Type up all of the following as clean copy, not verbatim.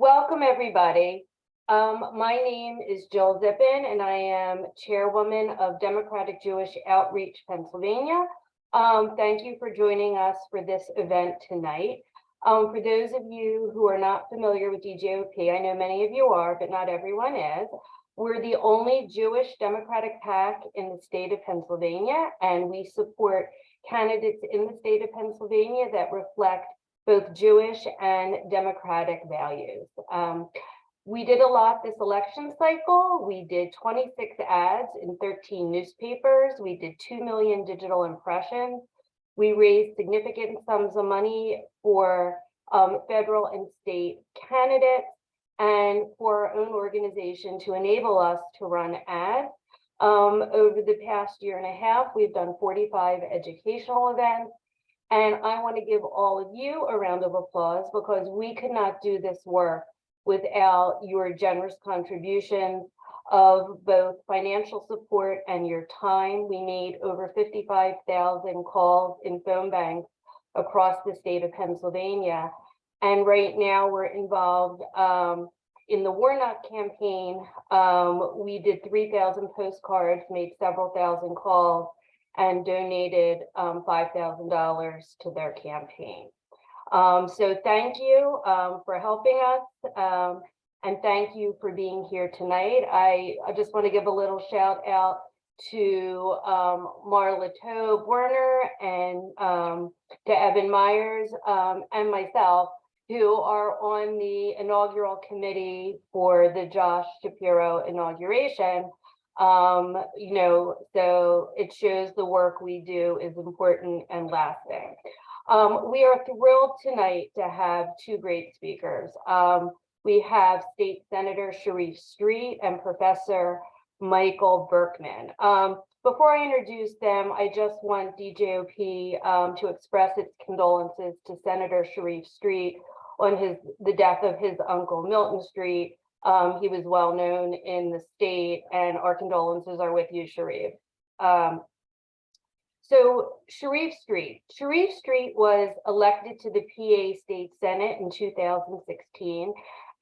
Welcome, everybody. My name is Jill Zippin, and I am chairwoman of Democratic Jewish Outreach Pennsylvania. Thank you for joining us for this event tonight. For those of you who are not familiar with DJOP, I know many of you are, but not everyone is. We're the only Jewish Democratic PAC in the state of Pennsylvania, and we support candidates in the state of Pennsylvania that reflect both Jewish and democratic values. We did a lot this election cycle. We did 26 ads in 13 newspapers. We did 2 million digital impressions. We raised significant sums of money for federal and state candidates and for our own organization to enable us to run ads. Over the past year and a half, we've done 45 educational events. And I want to give all of you a round of applause because we could not do this work without your generous contributions of both financial support and your time. We made over 55,000 calls in phone banks across the state of Pennsylvania. And right now we're involved in the Warnock campaign. We did 3,000 postcards, made several thousand calls, and donated $5,000 to their campaign. So thank you for helping us, and thank you for being here tonight. I just want to give a little shout out to Marla Tobe Werner and to Evan Myers and myself, who are on the inaugural committee for the Josh Shapiro inauguration. So it shows the work we do is important and lasting. We are thrilled tonight to have two great speakers. We have State Senator Sharif Street and Professor Michael Berkman. Before I introduce them, I just want DJOP to express its condolences to Senator Sharif Street on the death of his uncle, Milton Street. He was well known in the state, and our condolences are with you, Sharif. So Sharif Street was elected to the PA State Senate in 2016,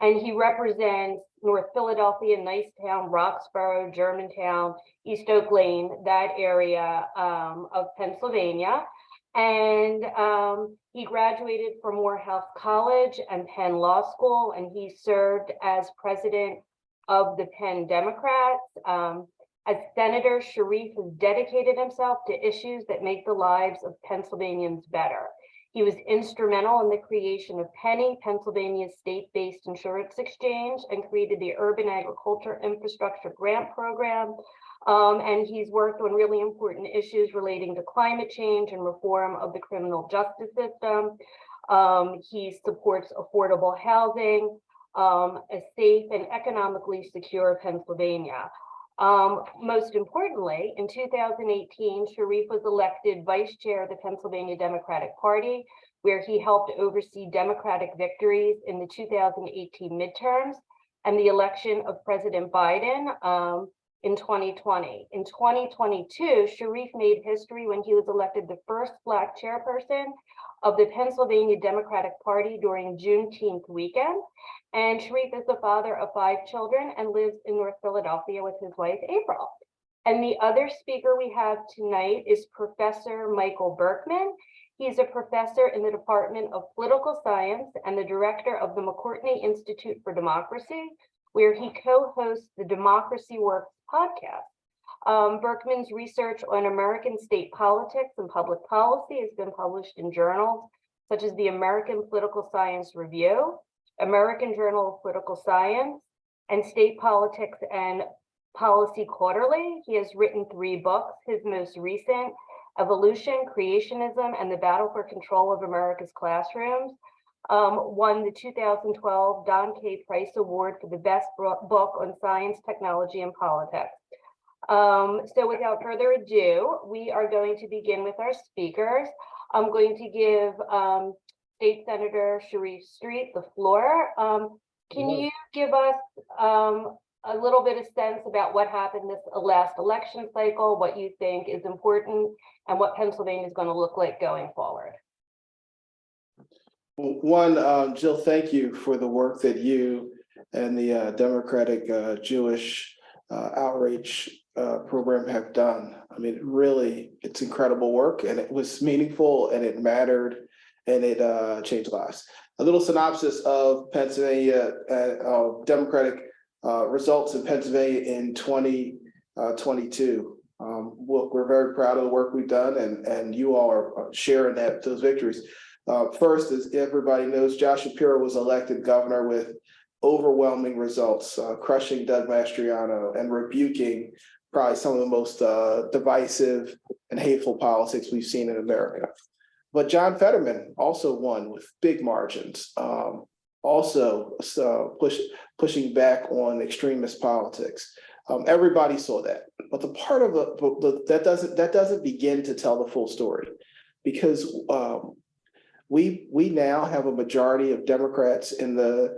and he represents North Philadelphia, Nicetown, Roxborough, Germantown, East Oak Lane, that area of Pennsylvania. And he graduated from Morehouse College and Penn Law School, and he served as president of the Penn Democrats. As senator, Sharif has dedicated himself to issues that make the lives of Pennsylvanians better. He was instrumental in the creation of Penny, Pennsylvania's state-based insurance exchange, and created the Urban Agriculture Infrastructure Grant Program. And he's worked on really important issues relating to climate change and reform of the criminal justice system. He supports affordable housing, a safe and economically secure Pennsylvania. Most importantly, in 2018, Sharif was elected vice chair of the Pennsylvania Democratic Party, where he helped oversee Democratic victories in the 2018 midterms and the election of President Biden in 2020. In 2022, Sharif made history when he was elected the first Black chairperson of the Pennsylvania Democratic Party during Juneteenth weekend. And Sharif is the father of 5 children and lives in North Philadelphia with his wife, April. And the other speaker we have tonight is Professor Michael Berkman. He's a professor in the Department of Political Science and the director of the McCourtney Institute for Democracy, where he co-hosts the Democracy Works podcast. Berkman's research on American state politics and public policy has been published in journals such as the American Political Science Review, American Journal of Political Science, and State Politics and Policy Quarterly. He has written 3 books. His most recent, Evolution, Creationism, and the Battle for Control of America's Classrooms, won the 2012 Don K. Price Award for the best book on science, technology, and politics. So without further ado, we are going to begin with our speakers. I'm going to give State Senator Sharif Street the floor. Can you give us a little bit of sense about what happened this last election cycle, what you think is important, and what Pennsylvania is going to look like going forward? One, Jill, thank you for the work that you and the Democratic Jewish outreach program have done. I mean, really, it's incredible work, and it was meaningful, and it mattered, and it changed lives. A little synopsis of Pennsylvania Democratic results in Pennsylvania in 2022. We're very proud of the work we've done, and you all are sharing those victories. First, as everybody knows, Josh Shapiro was elected governor with overwhelming results, crushing Doug Mastriano and rebuking probably some of the most divisive and hateful politics we've seen in America. But John Fetterman also won with big margins, also pushing back on extremist politics. Everybody saw that, but the part of that doesn't begin to tell the full story, because we now have a majority of Democrats in the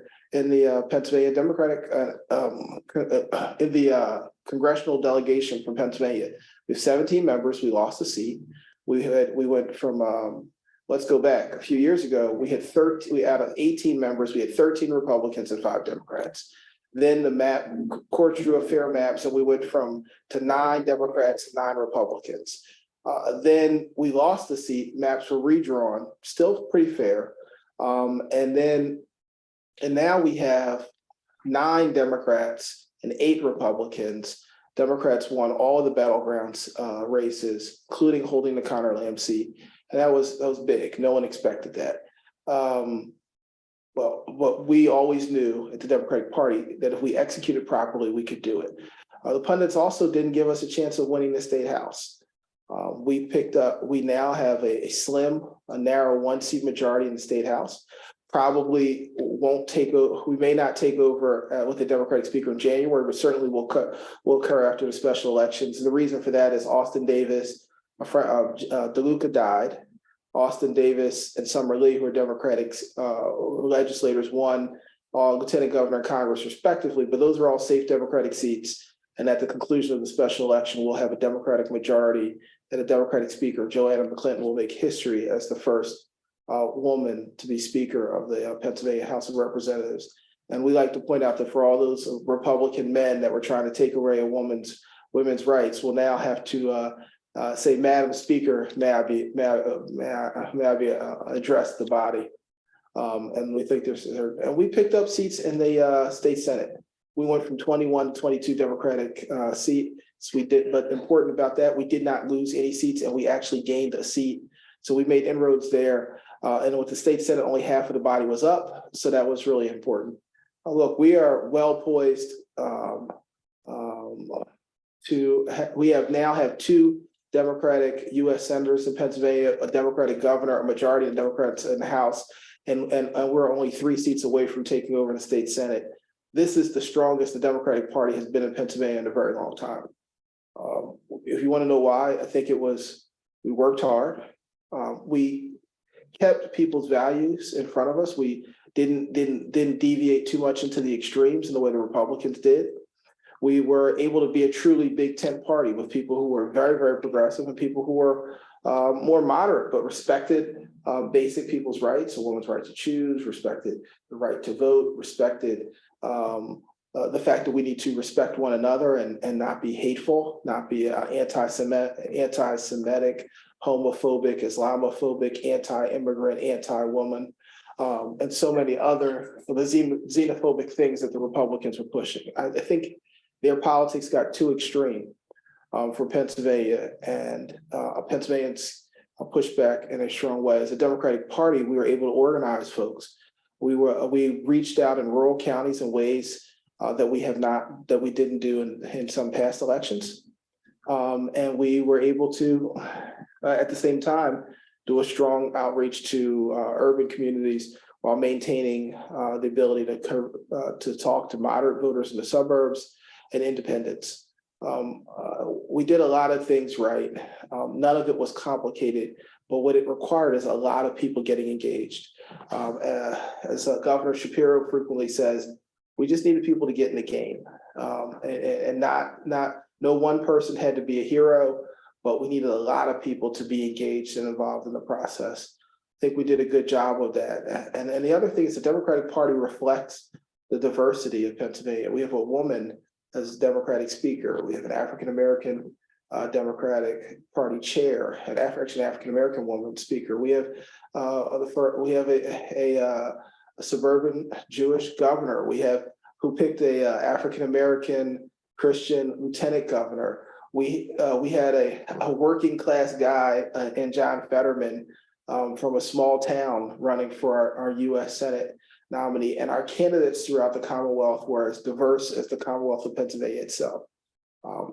Pennsylvania Democratic in the congressional delegation from Pennsylvania. We have 17 members. We lost a seat. We went from let's go back a few years ago. We had 13. Out of 18 members, we had 13 Republicans and 5 Democrats. Then the courts drew a fair map, so we went to 9 Democrats and 9 Republicans. Then we lost the seat, maps were redrawn, still pretty fair. And now we have 9 Democrats and 8 Republicans. Democrats won all the battlegrounds races, including holding the Connor Lamb seat. And that was big. No one expected that. Well, but we always knew at the Democratic Party that if we executed properly, we could do it. The pundits also didn't give us a chance of winning the state house. We now have a narrow 1-seat majority in the state house. Probably won't take over. We may not take over with the Democratic Speaker in January, but certainly will occur after the special elections. And the reason for that is Austin Davis, DeLuca died. Austin Davis and Summer Lee, who are Democratic legislators, won Lieutenant Governor and Congress respectively, but those are all safe Democratic seats. And at the conclusion of the special election, we'll have a Democratic majority and a Democratic Speaker. Joanna McClinton will make history as the first woman to be Speaker of the Pennsylvania House of Representatives. And we like to point out that for all those Republican men that were trying to take away women's rights, will now have to say, "Madam Speaker, may I address the body?" And we think and we picked up seats in the state Senate. We went from 21 to 22 Democratic seats. But important about that, we did not lose any seats, and we actually gained a seat. So we made inroads there. And with the state Senate, only half of the body was up. So that was really important. Look, we are well poised we now have 2 Democratic U.S. senators in Pennsylvania, a Democratic governor, a majority of Democrats in the House, and we're only 3 seats away from taking over the state Senate. This is the strongest the Democratic Party has been in Pennsylvania in a very long time. If you want to know why, I think it was we worked hard. We kept people's values in front of us. We didn't deviate too much into the extremes in the way the Republicans did. We were able to be a truly big tent party with people who were very, very progressive and people who were more moderate, but respected basic people's rights, a woman's right to choose, respected the right to vote, respected the fact that we need to respect one another and not be hateful, not be anti-Semitic, homophobic, Islamophobic, anti-immigrant, anti-woman, and so many other xenophobic things that the Republicans were pushing. I think their politics got too extreme for Pennsylvania, and Pennsylvanians pushed back in a strong way. As a Democratic Party, we were able to organize folks. We reached out in rural counties in ways that we didn't do in some past elections. And we were able to, at the same time, do a strong outreach to urban communities while maintaining the ability to talk to moderate voters in the suburbs and independents. We did a lot of things right. None of it was complicated, but what it required is a lot of people getting engaged. As Governor Shapiro frequently says, we just needed people to get in the game, and no one person had to be a hero, but we needed a lot of people to be engaged and involved in the process. think we did a good job of that. And the other thing is the Democratic Party reflects the diversity of Pennsylvania. We have a woman as Democratic speaker. We have an African-American Democratic Party chair, an African-American woman speaker. We have a suburban Jewish governor. We have who picked a African-American Christian lieutenant governor. We had a working class guy in John Fetterman from a small town running for our U.S. Senate nominee, and our candidates throughout the Commonwealth were as diverse as the Commonwealth of Pennsylvania itself.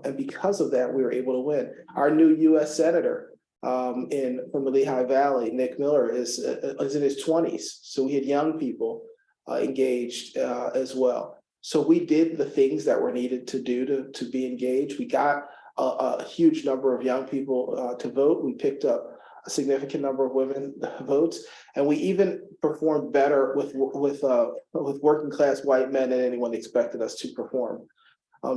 And because of that, we were able to win. Our new U.S. Senator from the Lehigh Valley, Nick Miller, is in his 20s. So we had young people engaged as well. So we did the things that were needed to do to be engaged. We got a huge number of young people to vote. We picked up a significant number of women votes, and we even performed better with working class white men than anyone expected us to perform.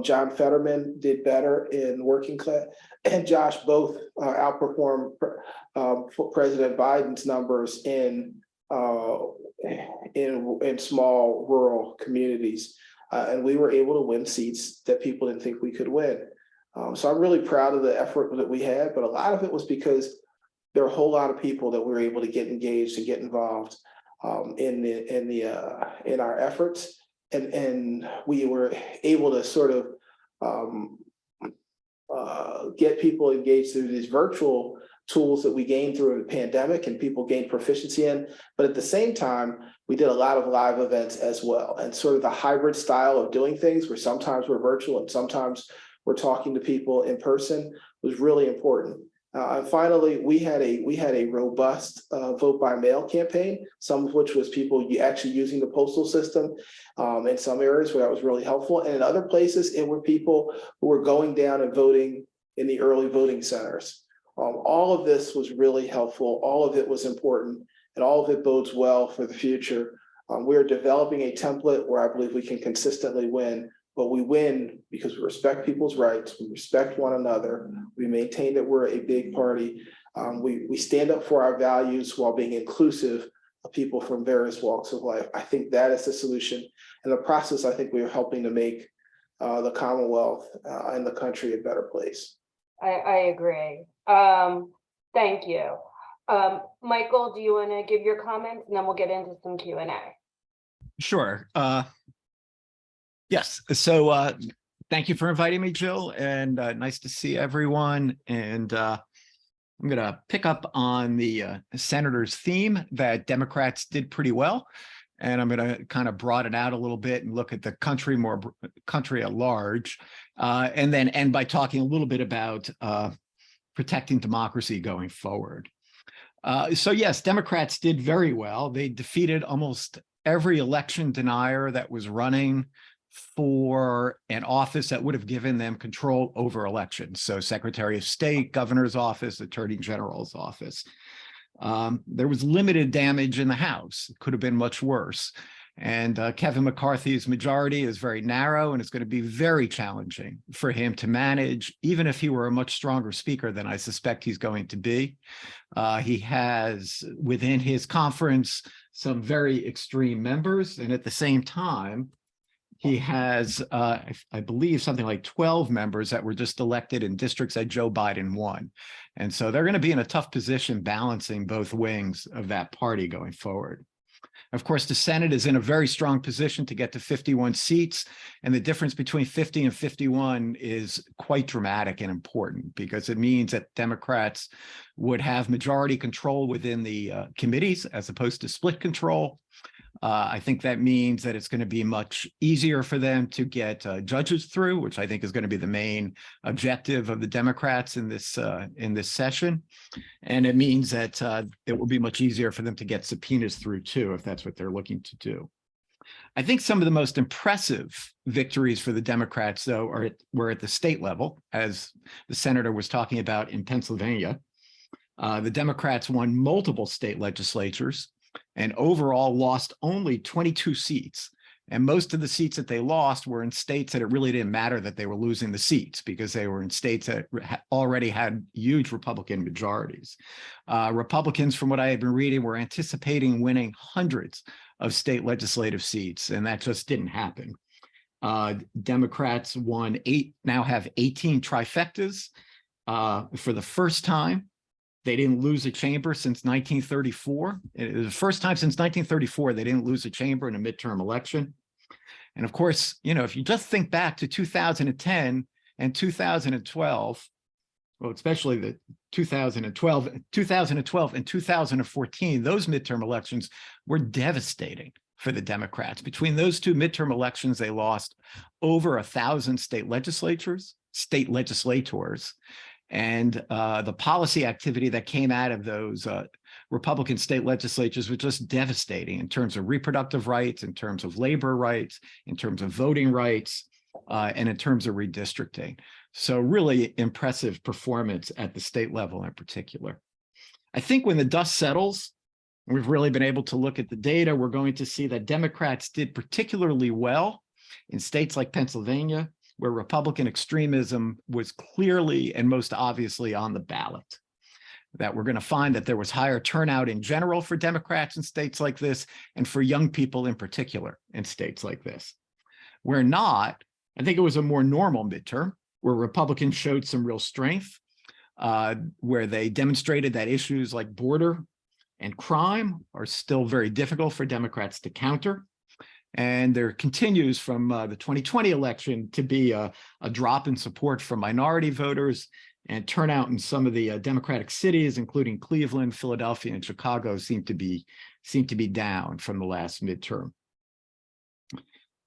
John Fetterman did better in working class, and Josh both outperformed President Biden's numbers in small rural communities, and we were able to win seats that people didn't think we could win. So I'm really proud of the effort that we had, but a lot of it was because there are a whole lot of people that we were able to get engaged and get involved in our efforts, and we were able to sort of get people engaged through these virtual tools that we gained through the pandemic and people gained proficiency in. But at the same time, we did a lot of live events as well, and sort of the hybrid style of doing things where sometimes we're virtual and sometimes we're talking to people in person was really important. And finally, we had a robust vote by mail campaign, some of which was people actually using the postal system in some areas where that was really helpful. And in other places, it were people who were going down and voting in the early voting centers. All of this was really helpful. All of it was important, and all of it bodes well for the future. We're developing a template where I believe we can consistently win. But we win because we respect people's rights, we respect one another, we maintain that we're a big party, we stand up for our values while being inclusive of people from various walks of life. I think that is the solution. In the process, I think we are helping to make the Commonwealth and the country a better place. I agree. Thank you. Michael, do you want to give your comments, and then we'll get into some Q&A? Sure. Yes. So thank you for inviting me, Jill, and nice to see everyone. And I'm going to pick up on the senator's theme that Democrats did pretty well. And I'm going to kind of broaden it out a little bit and look at the country at large, and then end by talking a little bit about protecting democracy going forward. So yes, Democrats did very well. They defeated almost every election denier that was running for an office that would have given them control over elections. So Secretary of State, Governor's office, Attorney General's office. There was limited damage in the House. It could have been much worse. And Kevin McCarthy's majority is very narrow, and it's going to be very challenging for him to manage, even if he were a much stronger speaker than I suspect he's going to be. He has within his conference some very extreme members, and at the same time, he has, I believe, something like 12 members that were just elected in districts that Joe Biden won. And so they're going to be in a tough position balancing both wings of that party going forward. Of course, the Senate is in a very strong position to get to 51 seats, and the difference between 50 and 51 is quite dramatic and important because it means that Democrats would have majority control within the committees as opposed to split control. I think that means that it's going to be much easier for them to get judges through, which I think is going to be the main objective of the Democrats in this session. And it means that it will be much easier for them to get subpoenas through too, if that's what they're looking to do. I think some of the most impressive victories for the Democrats, though, were at the state level, as the senator was talking about in Pennsylvania. The Democrats won multiple state legislatures and overall lost only 22 seats. And most of the seats that they lost were in states that it really didn't matter that they were losing the seats, because they were in states that already had huge Republican majorities. Republicans, from what I had been reading, were anticipating winning hundreds of state legislative seats, and that just didn't happen. Democrats now have 18 trifectas for the first time. They didn't lose a chamber since 1934. It was the first time since 1934 they didn't lose a chamber in a midterm election. And of course, if you just think back to 2010 and 2012, well, especially the 2012 and 2014, those midterm elections were devastating for the Democrats. Between those two midterm elections, they lost over 1,000 state legislators, and the policy activity that came out of those Republican state legislatures was just devastating in terms of reproductive rights, in terms of labor rights, in terms of voting rights, and in terms of redistricting. So really impressive performance at the state level in particular. I think when the dust settles, we've really been able to look at the data, we're going to see that Democrats did particularly well in states like Pennsylvania, where Republican extremism was clearly and most obviously on the ballot. That we're going to find that there was higher turnout in general for Democrats in states like this, and for young people in particular in states like this. Where not, I think it was a more normal midterm, where Republicans showed some real strength, where they demonstrated that issues like border and crime are still very difficult for Democrats to counter. And there continues from the 2020 election to be a drop in support from minority voters, and turnout in some of the Democratic cities, including Cleveland, Philadelphia, and Chicago, seem to be down from the last midterm.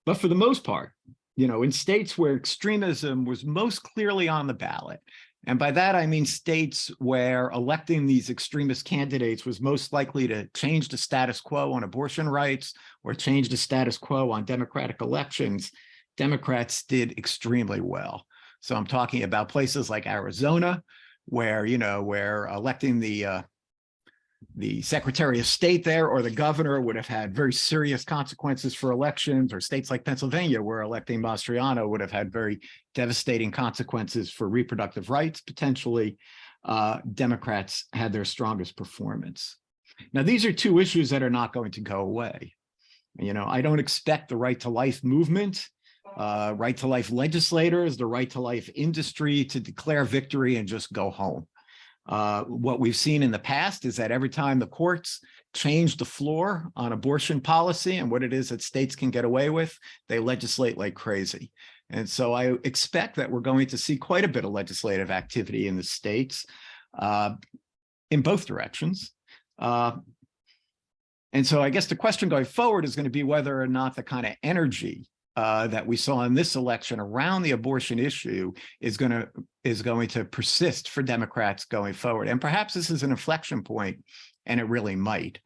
But for the most part, in states where extremism was most clearly on the ballot, and by that I mean states where electing these extremist candidates was most likely to change the status quo on abortion rights or change the status quo on democratic elections, Democrats did extremely well. So I'm talking about places like Arizona, where electing the Secretary of State there or the governor would have had very serious consequences for elections, or states like Pennsylvania, where electing Mastriano would have had very devastating consequences for reproductive rights, potentially. Democrats had their strongest performance. Now, these are two issues that are not going to go away. I don't expect the right to life movement, right to life legislators, the right to life industry to declare victory and just go home. What we've seen in the past is that every time the courts change the floor on abortion policy and what it is that states can get away with, they legislate like crazy. And so I expect that we're going to see quite a bit of legislative activity in the states in both directions. And so I guess the question going forward is going to be whether or not the kind of energy that we saw in this election around the abortion issue is going to persist for Democrats going forward. And perhaps this is an inflection point, and it really might.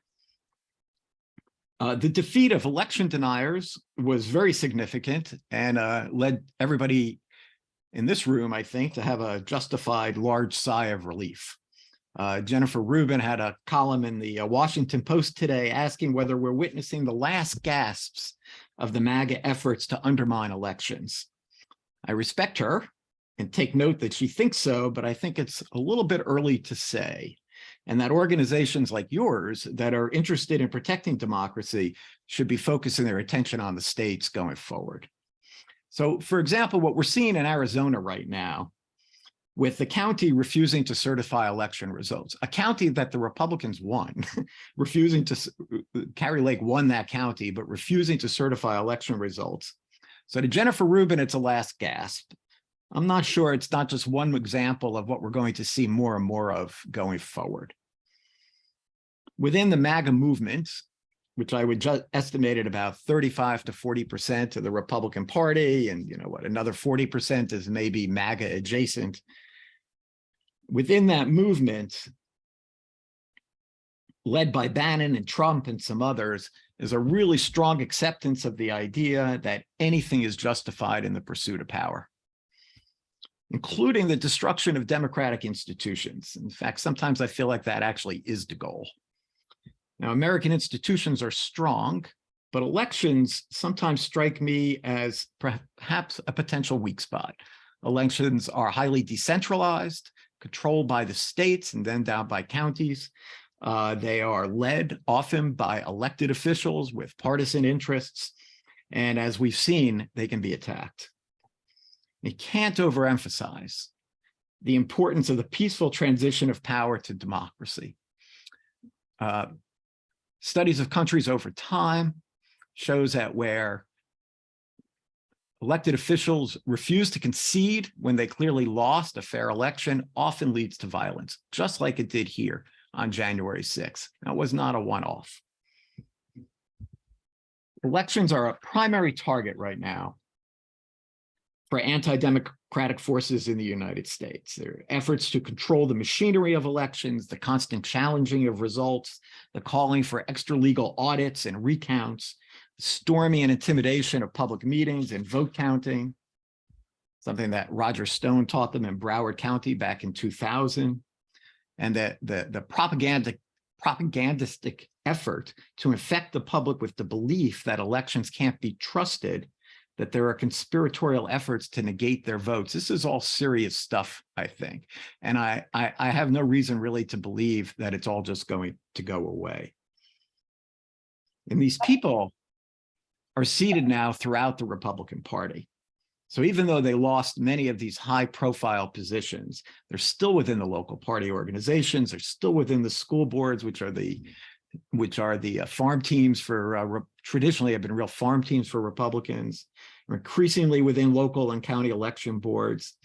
The defeat of election deniers was very significant and led everybody in this room, I think, to have a justified large sigh of relief. Jennifer Rubin had a column in the Washington Post today asking whether we're witnessing the last gasps of the MAGA efforts to undermine elections. I respect her and take note that she thinks so, but I think it's a little bit early to say, and that organizations like yours that are interested in protecting democracy should be focusing their attention on the states going forward. So, for example, what we're seeing in Arizona right now, with the county refusing to certify election results, a county that the Republicans won, refusing to, Kari Lake won that county, but refusing to certify election results. So to Jennifer Rubin, it's a last gasp. I'm not sure it's not just one example of what we're going to see more and more of going forward. Within the MAGA movement, which I would just estimate at about 35 to 40% of the Republican Party, and another 40% is maybe MAGA adjacent. Within that movement, led by Bannon and Trump and some others, is a really strong acceptance of the idea that anything is justified in the pursuit of power, including the destruction of democratic institutions. In fact, sometimes I feel like that actually is the goal. Now, American institutions are strong, but elections sometimes strike me as perhaps a potential weak spot. Elections are highly decentralized, controlled by the states and then down by counties. They are led often by elected officials with partisan interests. And as we've seen, they can be attacked. You can't overemphasize the importance of the peaceful transition of power to democracy. Studies of countries over time shows that where elected officials refuse to concede when they clearly lost a fair election often leads to violence, just like it did here on January 6th. That was not a one-off. Elections are a primary target right now for anti-democratic forces in the United States. There are efforts to control the machinery of elections, the constant challenging of results, the calling for extra-legal audits and recounts, storming and intimidation of public meetings and vote counting, something that Roger Stone taught them in Broward County back in 2000, and the propagandistic effort to infect the public with the belief that elections can't be trusted, that there are conspiratorial efforts to negate their votes. This is all serious stuff, I think. And I have no reason really to believe that it's all just going to go away. And these people are seated now throughout the Republican Party. So even though they lost many of these high profile positions, they're still within the local party organizations, they're still within the school boards, which are the farm teams for, traditionally have been real farm teams for Republicans, increasingly within local and county election boards,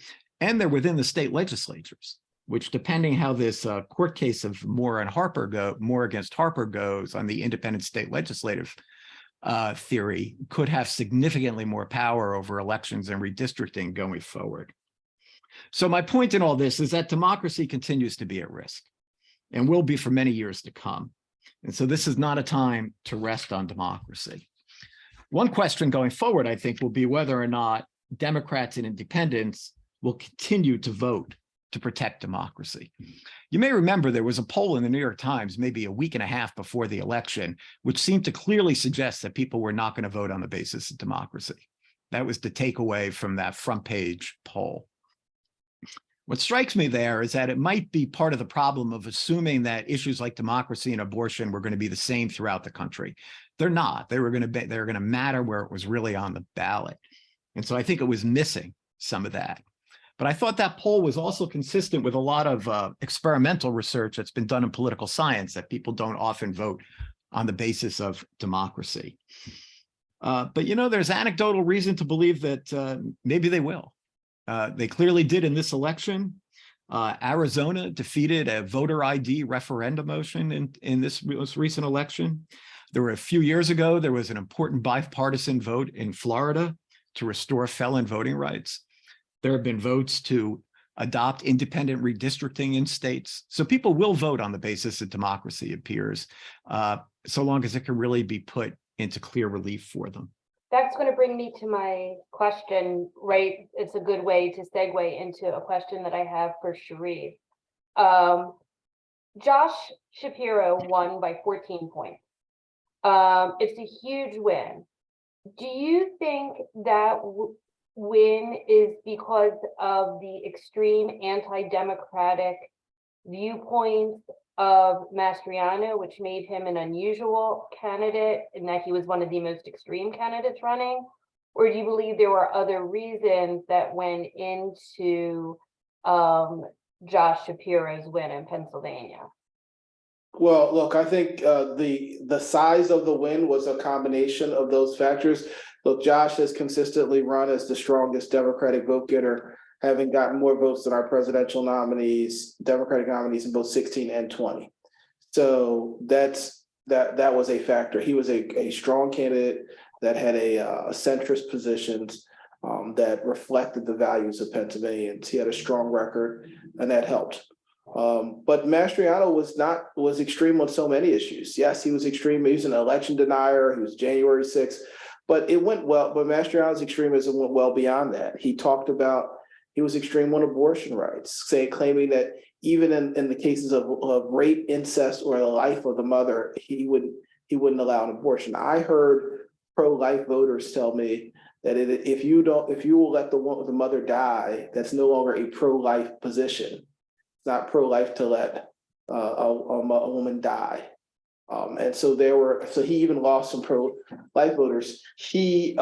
and they're within the state legislatures, which, depending how this court case of Moore against Harper goes on the independent state legislative theory, could have significantly more power over elections and redistricting going forward. So my point in all this is that democracy continues to be at risk and will be for many years to come. And so this is not a time to rest on democracy. One question going forward, I think, will be whether or not Democrats and independents will continue to vote to protect democracy. You may remember there was a poll in the New York Times maybe a week and a half before the election, which seemed to clearly suggest that people were not going to vote on the basis of democracy. That was the takeaway from that front page poll. What strikes me there is that it might be part of the problem of assuming that issues like democracy and abortion were going to be the same throughout the country. They're not. They're going to matter where it was really on the ballot. And so I think it was missing some of that. But I thought that poll was also consistent with a lot of experimental research that's been done in political science, that people don't often vote on the basis of democracy. But, you know, there's anecdotal reason to believe that maybe they will. They clearly did in this election. Arizona defeated a voter ID referendum motion in this most recent election. There were a few years ago, there was an important bipartisan vote in Florida to restore felon voting rights. There have been votes to adopt independent redistricting in states. So people will vote on the basis of democracy, it appears, so long as it can really be put into clear relief for them. That's going to bring me to my question, right? It's a good way to segue into a question that I have for Sharif. Josh Shapiro won by 14 points. It's a huge win. Do you think that win is because of the extreme anti-democratic viewpoints of Mastriano, which made him an unusual candidate and that he was one of the most extreme candidates running? Or do you believe there were other reasons that went into Josh Shapiro's win in Pennsylvania? Well, look, I think the size of the win was a combination of those factors. Look, Josh has consistently run as the strongest Democratic vote getter, having gotten more votes than our presidential nominees, Democratic nominees in both 16 and 20. So that was a factor. He was a strong candidate that had a centrist positions that reflected the values of Pennsylvanians. He had a strong record, and that helped. But Mastriano was extreme on so many issues. Yes, he was extreme. He was an election denier. He was January 6th, but it went well. But Mastriano's extremism went well beyond that. He talked about, he was extreme on abortion rights, claiming that even in the cases of rape, incest, or the life of the mother, he he wouldn't allow an abortion. I heard pro-life voters tell me that if you will let the mother die, that's no longer a pro-life position. It's not pro-life to let a woman die. And so he even lost some pro-life voters. He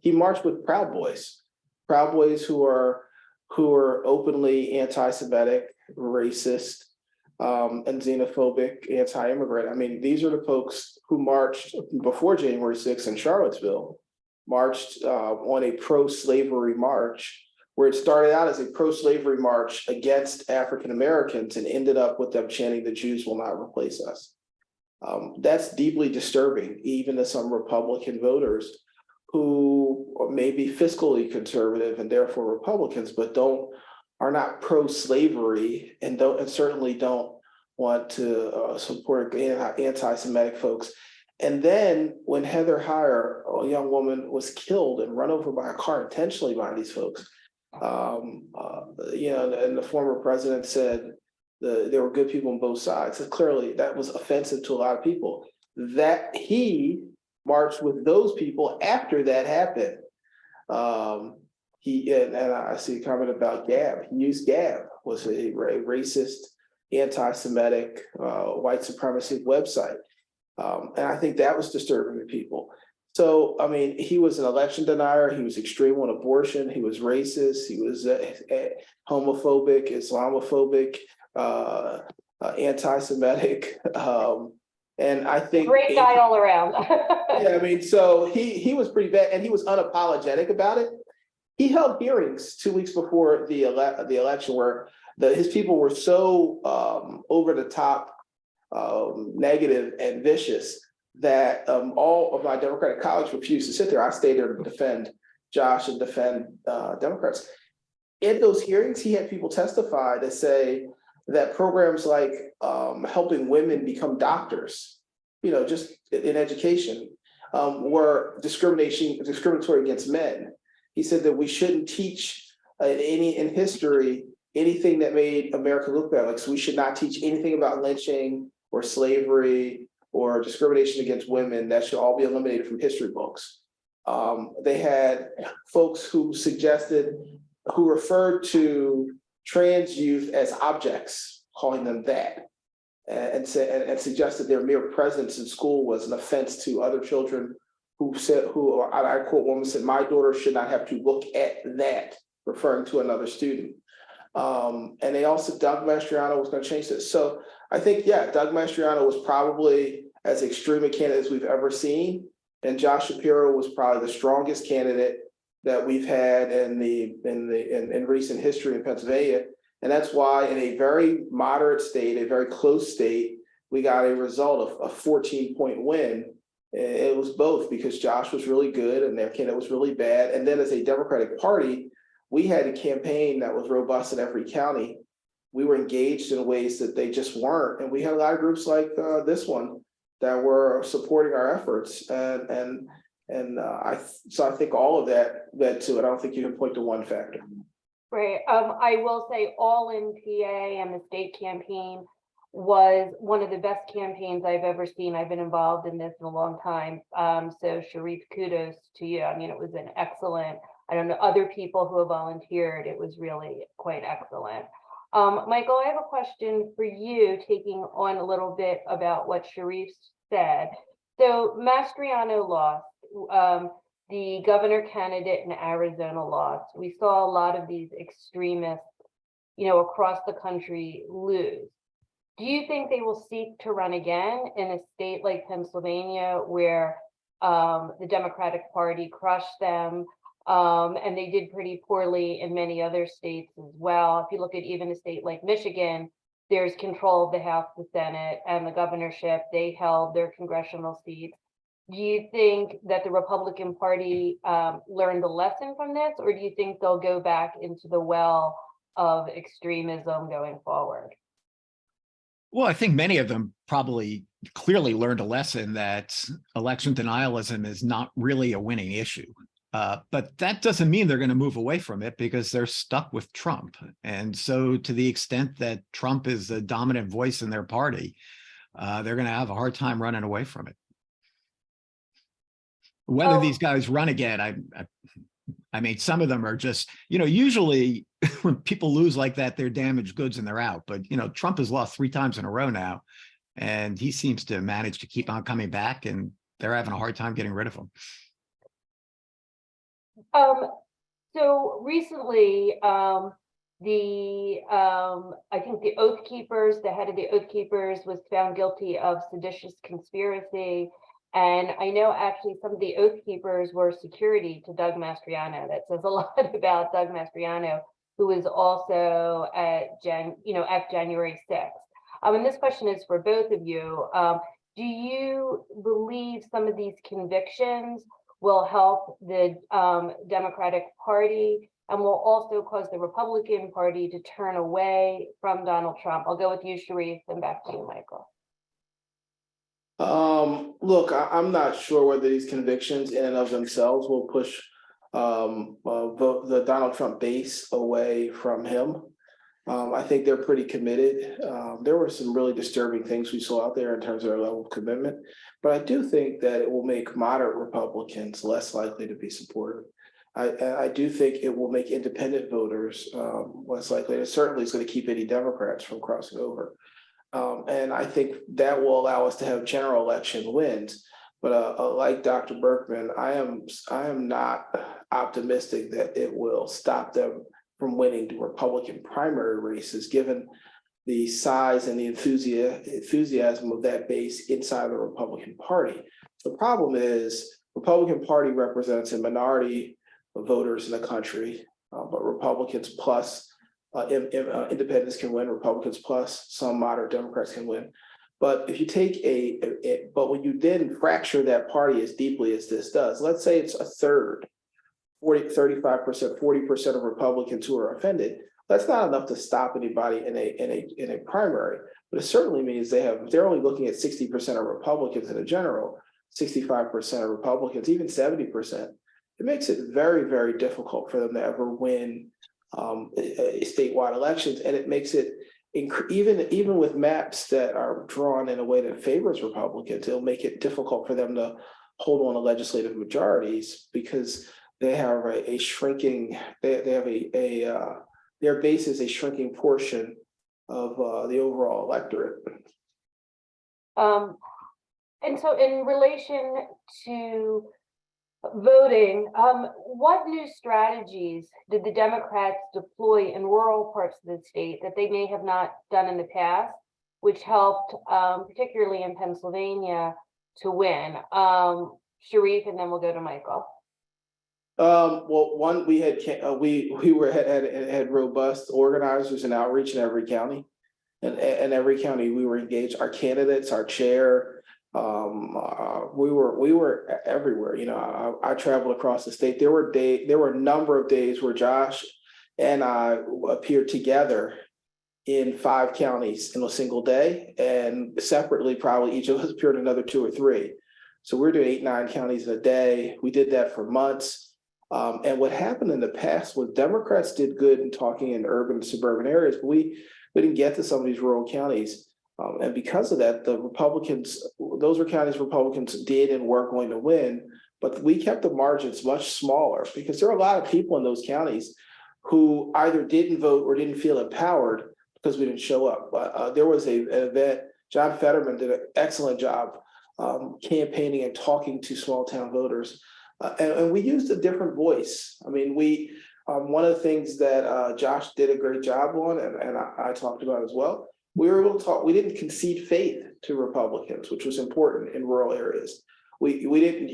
marched with Proud Boys who are openly anti-Semitic, racist, and xenophobic, anti-immigrant. I mean, these are the folks who marched before January 6th in Charlottesville, marched on a pro-slavery march, where it started out as a pro-slavery march against African Americans and ended up with them chanting, "The Jews will not replace us." That's deeply disturbing, even to some Republican voters who may be fiscally conservative and therefore Republicans, but are not pro-slavery and certainly don't want to support anti-Semitic folks. And then when Heather Heyer, a young woman, was killed and run over by a car intentionally by these folks, and the former president said there were good people on both sides. So clearly that was offensive to a lot of people. That he marched with those people after that happened. And I see a comment about Gab. He used Gab, was a racist, anti-Semitic, white supremacy website. And I think that was disturbing to people. So, I mean, he was an election denier. He was extreme on abortion. He was racist. He was homophobic, Islamophobic, anti-Semitic. And I think Great guy all around. yeah, I mean, so he was pretty bad, and he was unapologetic about it. He held hearings 2 weeks before the election where his people were so over the top, negative and vicious that all of my Democratic colleagues refused to sit there. I stayed there to defend Josh and defend Democrats. In those hearings, he had people testify to say that programs like helping women become doctors, just in education, were discriminatory against men. He said that we shouldn't teach in history anything that made America look bad. Like, so we should not teach anything about lynching or slavery or discrimination against women. That should all be eliminated from history books. They had folks who referred to trans youth as objects, calling them that, and suggested their mere presence in school was an offense to other children. I quote, woman said, "My daughter should not have to look at that," referring to another student. And they also, Doug Mastriano was going to change this. So I think, Doug Mastriano was probably as extreme a candidate as we've ever seen. And Josh Shapiro was probably the strongest candidate that we've had in recent history in Pennsylvania. And that's why in a very moderate state, a very close state, we got a result of a 14-point win. It was both because Josh was really good and their candidate was really bad. And then as a Democratic Party, we had a campaign that was robust in every county. We were engaged in ways that they just weren't. And we had a lot of groups like this one that were supporting our efforts. So I think all of that led to it. I don't think you can point to one factor. Right. I will say All In PA and the state campaign was one of the best campaigns I've ever seen. I've been involved in this in a long time. So Sharif, kudos to you. I mean, it was an excellent, I don't know, other people who have volunteered, it was really quite excellent. Michael, I have a question for you, taking on a little bit about what Sharif said. So Mastriano lost, the governor candidate in Arizona lost. We saw a lot of these extremists, across the country lose. Do you think they will seek to run again in a state like Pennsylvania where the Democratic Party crushed them and they did pretty poorly in many other states as well? If you look at even a state like Michigan, there's control of the House, the Senate, and the governorship. They held their congressional seats. Do you think that the Republican Party learned a lesson from this, or do you think they'll go back into the well of extremism going forward? Well, I think many of them probably clearly learned a lesson that election denialism is not really a winning issue. But that doesn't mean they're going to move away from it because they're stuck with Trump. And so to the extent that Trump is the dominant voice in their party, they're going to have a hard time running away from it. Whether these guys run again, I mean, some of them are just, usually when people lose like that, they're damaged goods and they're out. But, Trump has lost 3 times in a row now, and he seems to manage to keep on coming back, and they're having a hard time getting rid of him. So recently, I think the Oath Keepers, the head of the Oath Keepers was found guilty of seditious conspiracy. And I know actually some of the Oath Keepers were security to Doug Mastriano. That says a lot about Doug Mastriano, who was also at January 6th. And this question is for both of you. Do you believe some of these convictions will help the Democratic Party and will also cause the Republican Party to turn away from Donald Trump? I'll go with you, Sharif, and back to you, Michael. Look, I'm not sure whether these convictions in and of themselves will push the Donald Trump base away from him. I think they're pretty committed. There were some really disturbing things we saw out there in terms of their level of commitment, but I do think that it will make moderate Republicans less likely to be supportive. I do think it will make independent voters less likely. It certainly is going to keep any Democrats from crossing over. And I think that will allow us to have general election wins. But like Dr. Berkman, I am not optimistic that it will stop them from winning the Republican primary races, given the size and the enthusiasm of that base inside the Republican Party. The problem is Republican Party represents a minority of voters in the country, but Republicans plus independents can win, Republicans plus some moderate Democrats can win. But if you take but when you then fracture that party as deeply as this does, let's say it's a third, 35%, 40% of Republicans who are offended, that's not enough to stop anybody in a primary. But it certainly means they're only looking at 60% of Republicans in a general, 65% of Republicans, even 70%. It makes it very, very difficult for them to ever win statewide elections, and it makes it even with maps that are drawn in a way that favors Republicans, it'll make it difficult for them to hold on to legislative majorities because they have a shrinking. They have their base is a shrinking portion of the overall electorate. And so, in relation to voting, what new strategies did the Democrats deploy in rural parts of the state that they may have not done in the past, which helped, particularly in Pennsylvania, to win? Sharif, and then we'll go to Michael. Well, one, we had robust organizers and outreach in every county, and every county we were engaged. Our candidates, our chair. We were everywhere. I traveled across the state. There were a number of days where Josh and I appeared together in 5 counties in a single day, and separately, probably each of us appeared in another 2 or 3. So we're doing 8, 9 counties in a day. We did that for months. And what happened in the past was Democrats did good in talking in urban and suburban areas, but we didn't get to some of these rural counties. And because of that, the Republicans, those were counties Republicans did and were going to win, but we kept the margins much smaller because there are a lot of people in those counties who either didn't vote or didn't feel empowered because we didn't show up. There was an event, John Fetterman did an excellent job campaigning and talking to small town voters. And we used a different voice. I mean, one of the things that Josh did a great job on, and I talked about as well, we were able to talk. We didn't concede faith to Republicans, which was important in rural areas. We didn't,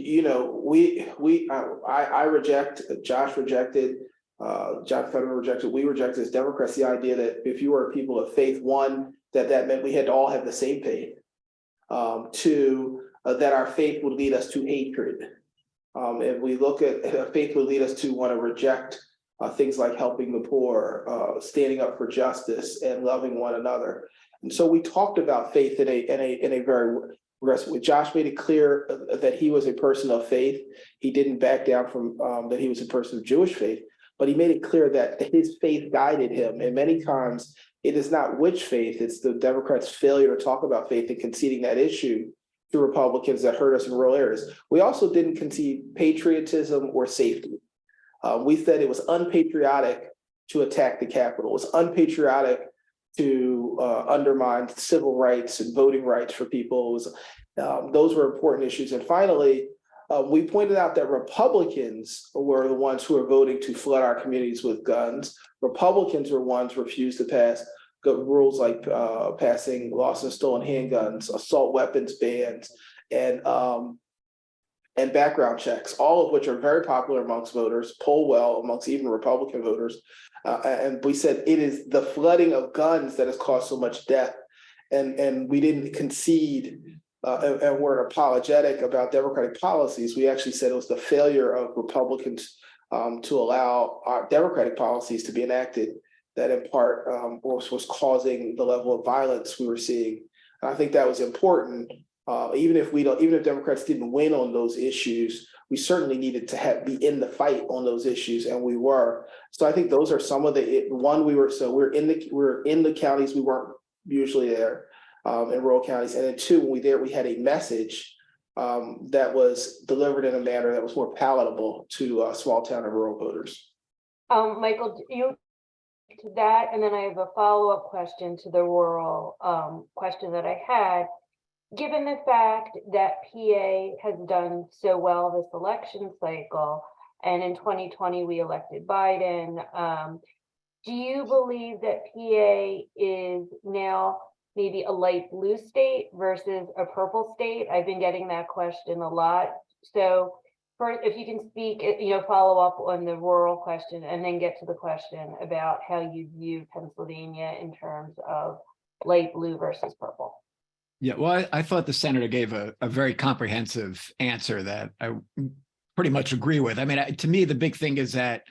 I reject. Josh rejected. John Fetterman rejected. We rejected as Democrats the idea that if you were people of faith, one, that meant we had to all have the same faith. Two, that our faith would lead us to hatred. If we look at faith would lead us to want to reject things like helping the poor, standing up for justice, and loving one another. And so we talked about faith in a very aggressive way. Josh made it clear that he was a person of faith. He didn't back down from that he was a person of Jewish faith, but he made it clear that his faith guided him. And many times it is not which faith, it's the Democrats' failure to talk about faith and conceding that issue to Republicans that hurt us in rural areas. We also didn't concede patriotism or safety. We said it was unpatriotic to attack the Capitol. It was unpatriotic to undermine civil rights and voting rights for people. It was, those were important issues. And finally, we pointed out that Republicans were the ones who were voting to flood our communities with guns. Republicans were ones who refused to pass good rules like passing lost and stolen handguns, assault weapons bans, and background checks, all of which are very popular amongst voters, poll well amongst even Republican voters. And we said it is the flooding of guns that has caused so much death. And we didn't concede and weren't apologetic about Democratic policies. We actually said it was the failure of Republicans to allow our Democratic policies to be enacted that in part was causing the level of violence we were seeing. And I think that was important. Even if Democrats didn't win on those issues, we certainly needed to be in the fight on those issues, and we were. So I think those are some of we're in the counties we weren't usually there, in rural counties, and then two, when we had a message that was delivered in a manner that was more palatable to small town and rural voters. Michael, you to that, and then I have a follow-up question to the rural question that I had. Given the fact that PA has done so well this election cycle, and in 2020 we elected Biden, do you believe that PA is now maybe a light blue state versus a purple state? I've been getting that question a lot. So first, if you can speak, follow up on the rural question and then get to the question about how you view Pennsylvania in terms of light blue versus purple. Yeah, well, I thought the senator gave a very comprehensive answer that I pretty much agree with. I mean, to me, the big thing is that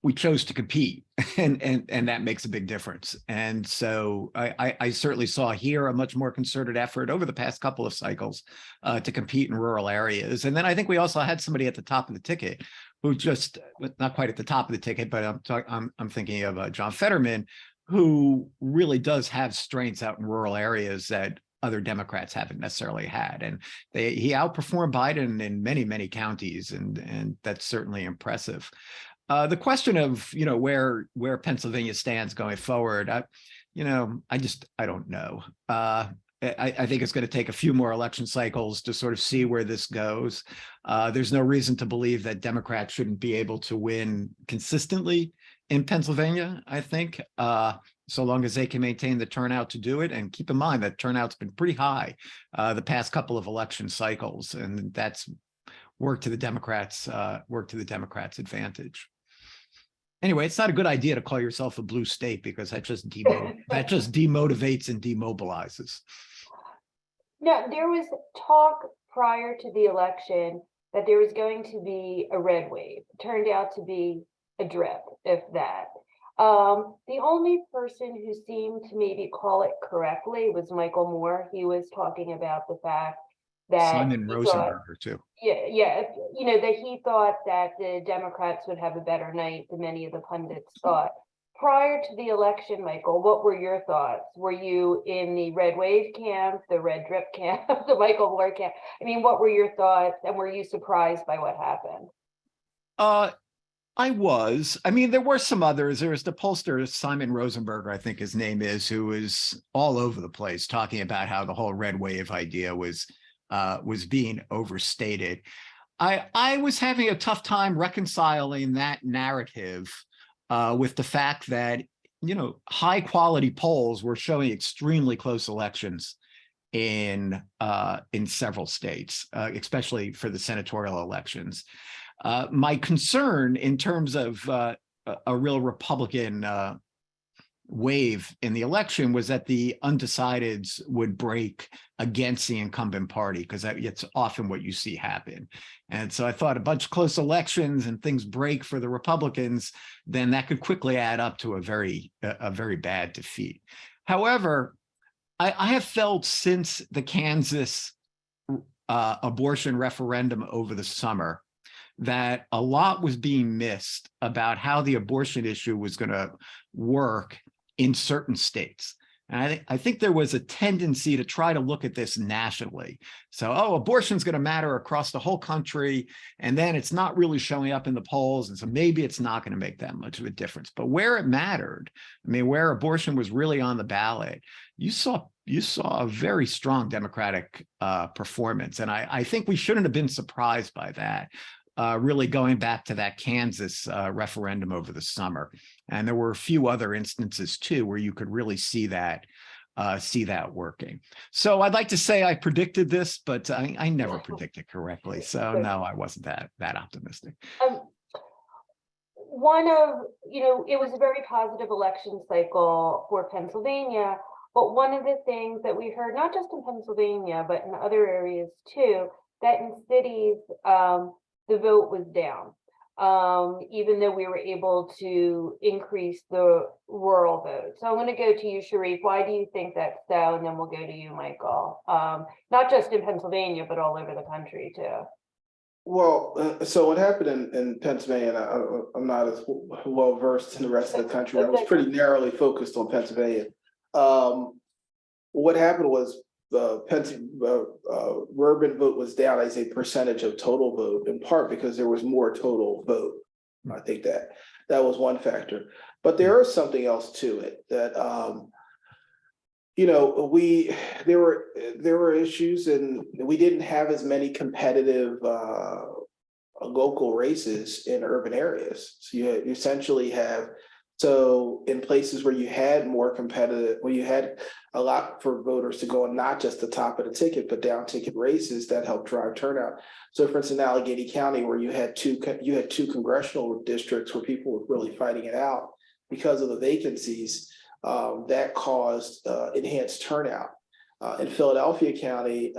we chose to compete, and that makes a big difference. And so I certainly saw here a much more concerted effort over the past couple of cycles to compete in rural areas. And then I think we also had somebody at the top of the ticket who just, not quite at the top of the ticket, but I'm thinking of John Fetterman, who really does have strengths out in rural areas that other Democrats haven't necessarily had. And he outperformed Biden in many, many counties, and that's certainly impressive. The question of, where Pennsylvania stands going forward, I don't know. I think it's going to take a few more election cycles to sort of see where this goes. There's no reason to believe that Democrats shouldn't be able to win consistently in Pennsylvania, I think, so long as they can maintain the turnout to do it. And keep in mind that turnout's been pretty high the past couple of election cycles, and that's worked to the Democrats' advantage. Anyway, it's not a good idea to call yourself a blue state, because that just demotivates and demobilizes. Now, there was talk prior to the election that there was going to be a red wave. It turned out to be a drip, if that. The only person who seemed to maybe call it correctly was Michael Moore. He was talking about the fact that Simon Rosenberger too. That he thought that the Democrats would have a better night than many of the pundits thought. Prior to the election, Michael, what were your thoughts? Were you in the red wave camp, the red drip camp, the Michael Moore camp? I mean, what were your thoughts, and were you surprised by what happened? I was. I mean, there were some others. There was the pollster, Simon Rosenberger, I think his name is, who was all over the place talking about how the whole red wave idea was being overstated. I was having a tough time reconciling that narrative with the fact that, high quality polls were showing extremely close elections in several states, especially for the senatorial elections. My concern in terms of a real Republican wave in the election was that the undecideds would break against the incumbent party, because it's often what you see happen. And so I thought a bunch of close elections and things break for the Republicans, then that could quickly add up to a very bad defeat. However, I have felt since the Kansas abortion referendum over the summer that a lot was being missed about how the abortion issue was going to work in certain states. And I think there was a tendency to try to look at this nationally. So, oh, abortion's going to matter across the whole country, and then it's not really showing up in the polls, and so maybe it's not going to make that much of a difference. But where it mattered, I mean, where abortion was really on the ballot, you saw a very strong Democratic performance, and I think we shouldn't have been surprised by that. Really going back to that Kansas referendum over the summer. And there were a few other instances too, where you could really see that working. So I'd like to say I predicted this, but I never predicted correctly. So no, I wasn't that optimistic. It was a very positive election cycle for Pennsylvania, but one of the things that we heard, not just in Pennsylvania, but in other areas too, that in cities, the vote was down, even though we were able to increase the rural vote. So I'm going to go to you, Sharif. Why do you think that's so? And then we'll go to you, Michael. Not just in Pennsylvania, but all over the country too. Well, so what happened in Pennsylvania, and I'm not as well versed in the rest of the country. I was pretty narrowly focused on Pennsylvania. What happened was the urban vote was down as a percentage of total vote, in part because there was more total vote. I think that was one factor, but there is something else to it that there were issues, and we didn't have as many competitive local races in urban areas. So you essentially have. So in places where you had more competitive, where you had a lot for voters to go on, not just the top of the ticket, but down ticket races that helped drive turnout. So for instance, in Allegheny County, where you had two congressional districts where people were really fighting it out because of the vacancies, that caused enhanced turnout. In Philadelphia County,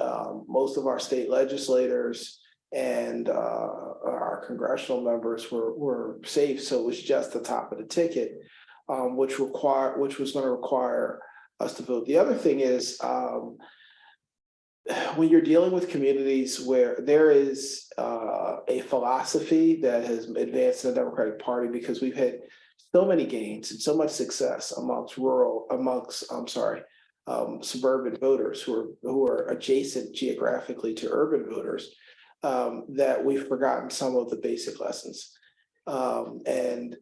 most of our state legislators and our congressional members were safe, so it was just the top of the ticket, which was going to require us to vote. The other thing is, when you're dealing with communities where there is a philosophy that has advanced in the Democratic Party, because we've had so many gains and so much success amongst suburban voters who are adjacent geographically to urban voters. That we've forgotten some of the basic lessons, and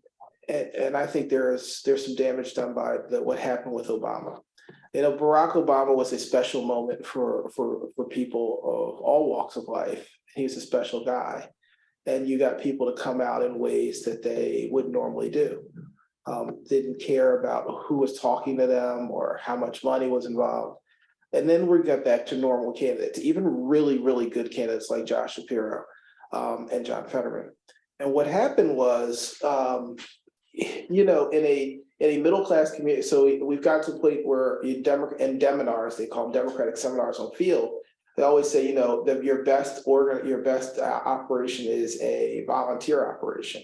I think there's some damage done by what happened with Obama. Barack Obama was a special moment for people of all walks of life. He's a special guy, and you got people to come out in ways that they wouldn't normally do. Didn't care about who was talking to them or how much money was involved. And then we got back to normal candidates, even really, really good candidates like Josh Shapiro and John Fetterman. And what happened was, in a middle-class community, so we've got to a point where in Deminars, they call them Democratic seminars on field, they always say, that your best operation is a volunteer operation.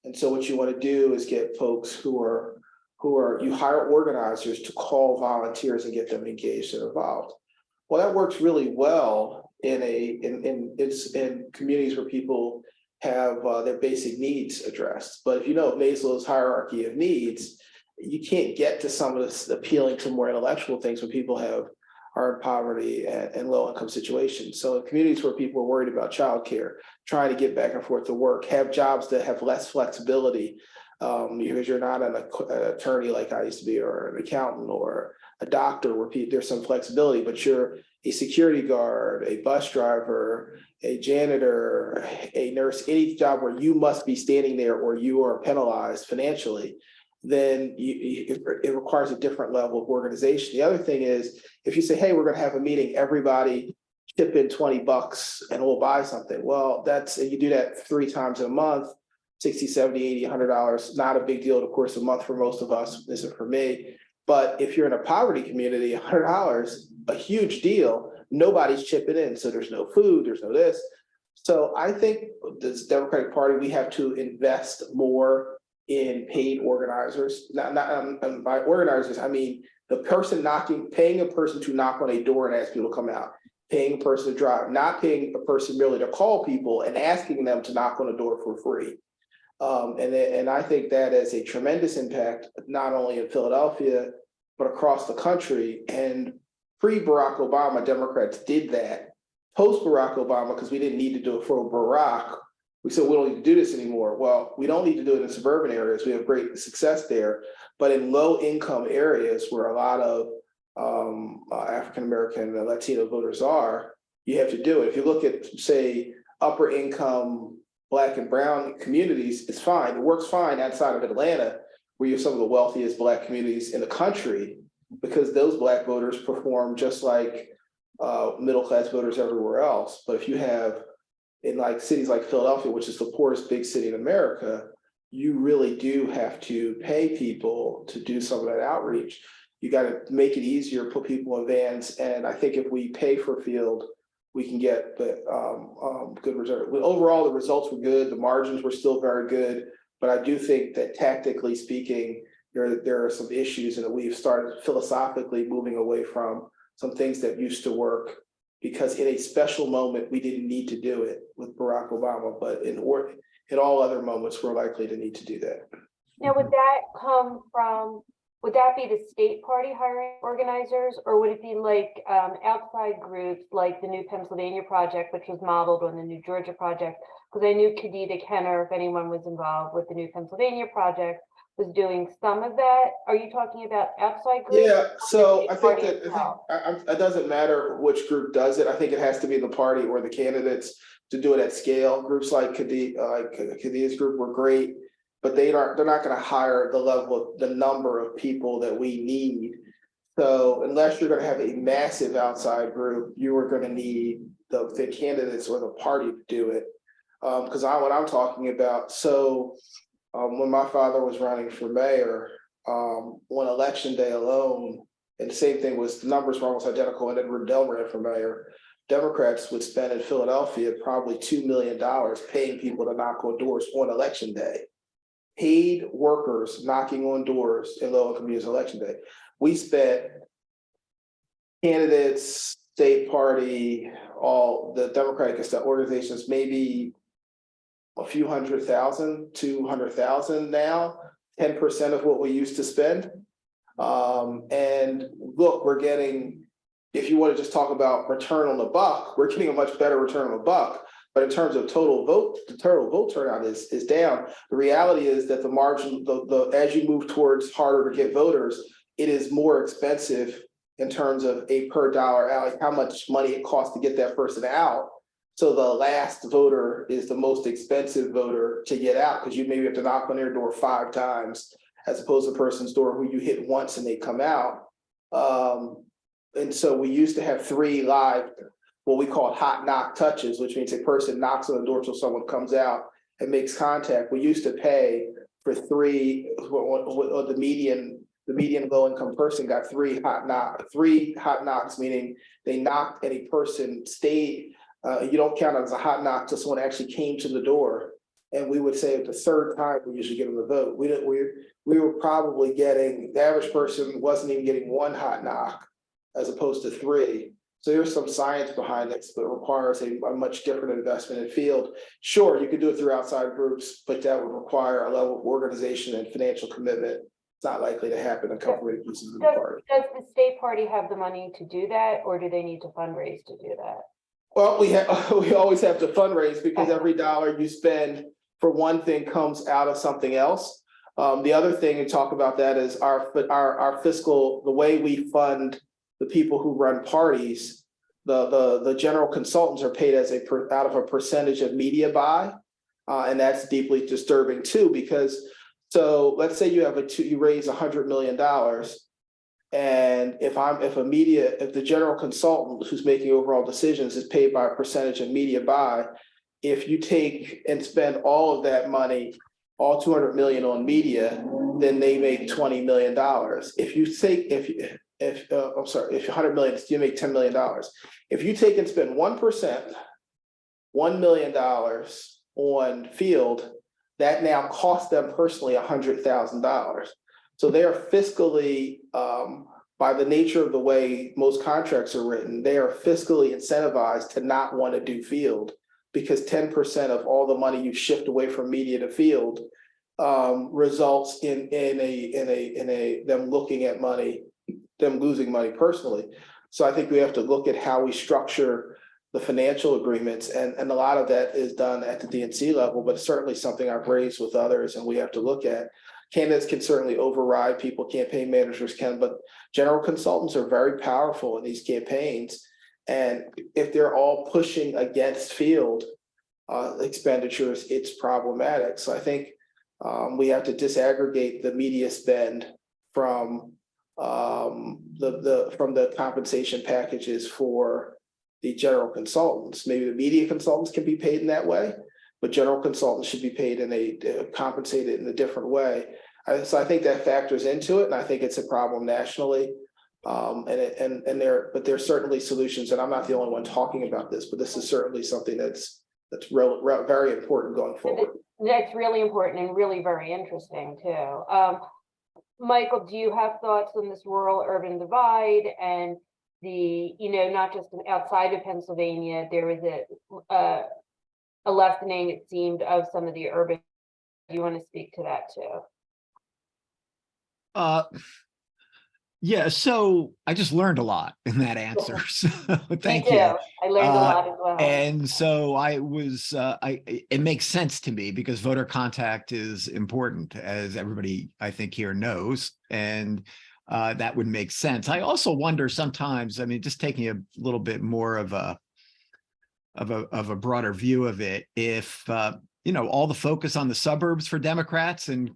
And so what you want to do is get folks you hire organizers to call volunteers and get them engaged and involved. Well, that works really well in communities where people have their basic needs addressed. But if you know Maslow's hierarchy of needs, you can't get to some of this appealing to more intellectual things when people are in poverty and low income situations. So in communities where people are worried about childcare, trying to get back and forth to work, have jobs that have less flexibility, because you're not an attorney like I used to be, or an accountant or a doctor where there's some flexibility, but you're a security guard, a bus driver, a janitor, a nurse, any job where you must be standing there or you are penalized financially, then it requires a different level of organization. The other thing is, if you say, hey, we're going to have a meeting, everybody chip in $20 and we'll buy something. Well, you do that 3 times in a month, $60, $70, $80, $100, not a big deal, of course, a month for most of us, isn't for me. But if you're in a poverty community, $100, a huge deal, nobody's chipping in. So there's no food, there's no this. So I think this Democratic Party, we have to invest more in paid organizers. Not by organizers, I mean the person paying a person to knock on a door and ask people to come out, paying a person to drive, not paying a person merely to call people and asking them to knock on a door for free. And I think that has a tremendous impact, not only in Philadelphia, but across the country. And pre-Barack Obama, Democrats did that. Post-Barack Obama, because we didn't need to do it for Barack, we said we don't need to do this anymore. Well, we don't need to do it in suburban areas. We have great success there. But in low-income areas where a lot of African-American and Latino voters are, you have to do it. If you look at, say, upper-income Black and brown communities, it's fine. It works fine outside of Atlanta, where you have some of the wealthiest Black communities in the country, because those Black voters perform just like middle-class voters everywhere else. But if you have in like cities like Philadelphia, which is the poorest big city in America, you really do have to pay people to do some of that outreach. You got to make it easier, put people in vans. And I think if we pay for field, we can get the good result. Overall, the results were good. The margins were still very good. But I do think that tactically speaking, there are some issues, and we've started philosophically moving away from some things that used to work, because in a special moment, we didn't need to do it with Barack Obama, but in all other moments, we're likely to need to do that. Now, would that be the state party hiring organizers, or would it be like outside groups like the New Pennsylvania Project, which was modeled on the New Georgia Project? Because I knew Khadija Kenner, if anyone was involved with the New Pennsylvania Project, was doing some of that. Are you talking about outside groups? Yeah, so I think Party that it doesn't matter which group does it. I think it has to be the party or the candidates to do it at scale. Groups like Khadija's group were great, but they're not going to hire the number of people that we need. So unless you're going to have a massive outside group, you are going to need the candidates or the party to do it. Because what I'm talking about, so when my father was running for mayor, on election day alone, and the same thing was, the numbers were almost identical, and then Rendell ran for mayor, Democrats would spend in Philadelphia probably $2 million paying people to knock on doors on election day. Paid workers knocking on doors in low-income communities election day. We spent candidates, state party, all the Democratic organizations, maybe a few 100,000, 200,000 now, 10% of what we used to spend. And look, we're getting, if you want to just talk about return on the buck, we're getting a much better return on the buck. But in terms of total vote, the total vote turnout is down. The reality is that the margin, as you move towards harder to get voters, it is more expensive in terms of a per dollar out, like how much money it costs to get that person out. So the last voter is the most expensive voter to get out, because you maybe have to knock on their door 5 times, as opposed to a person's door who you hit once and they come out. And so we used to have 3 live, what we call hot knock touches, which means a person knocks on the door till someone comes out and makes contact. We used to pay for 3, or the median low-income person got 3 hot knocks, meaning they knocked and a person stayed. You don't count it as a hot knock till someone actually came to the door. And we would say the 3rd time we usually get them to vote. We were probably getting, the average person wasn't even getting 1 hot knock as opposed to 3. So there's some science behind this, but it requires a much different investment in field. Sure, you could do it through outside groups, but that would require a level of organization and financial commitment. It's not likely to happen in company pieces of the party. Does the state party have the money to do that, or do they need to fundraise to do that? Well, we always have to fundraise, because every dollar you spend for one thing comes out of something else. The other thing to talk about that is our fiscal, the way we fund the people who run parties. The general consultants are paid out of a percentage of media buy, and that's deeply disturbing too. Because so let's say you raise $100 million. And if the general consultant who's making overall decisions is paid by a percentage of media buy, if you take and spend all of that money, all 200 million on media, then they make $20 million. If you take, if 100 million, you make $10 million. If you take and spend 1%, $1 million on field, that now costs them personally $100,000. So they are fiscally, by the nature of the way most contracts are written, they are fiscally incentivized to not want to do field. because 10% of all the money you shift away from media to field results in them looking at money, them losing money personally. So I think we have to look at how we structure the financial agreements, and a lot of that is done at the DNC level, but it's certainly something I've raised with others and we have to look at. Candidates can certainly override people, campaign managers can, but general consultants are very powerful in these campaigns. And if they're all pushing against field expenditures, it's problematic. So I think we have to disaggregate the media spend from the compensation packages for the general consultants. Maybe the media consultants can be paid in that way, but general consultants should be paid compensated in a different way. So I think that factors into it, and I think it's a problem nationally. But there's certainly solutions, and I'm not the only one talking about this, but this is certainly something that's very important going forward. That's really important and really very interesting too. Michael, do you have thoughts on this rural-urban divide and the, not just outside of Pennsylvania, there was a lessening, it seemed, of some of the urban. Do you want to speak to that too? Yeah, so I just learned a lot in that answer. So thank you. I learned a lot as well. And so it makes sense to me because voter contact is important, as everybody I think here knows, and that would make sense. I also wonder sometimes, I mean, just taking a little bit more of a broader view of it, if all the focus on the suburbs for Democrats and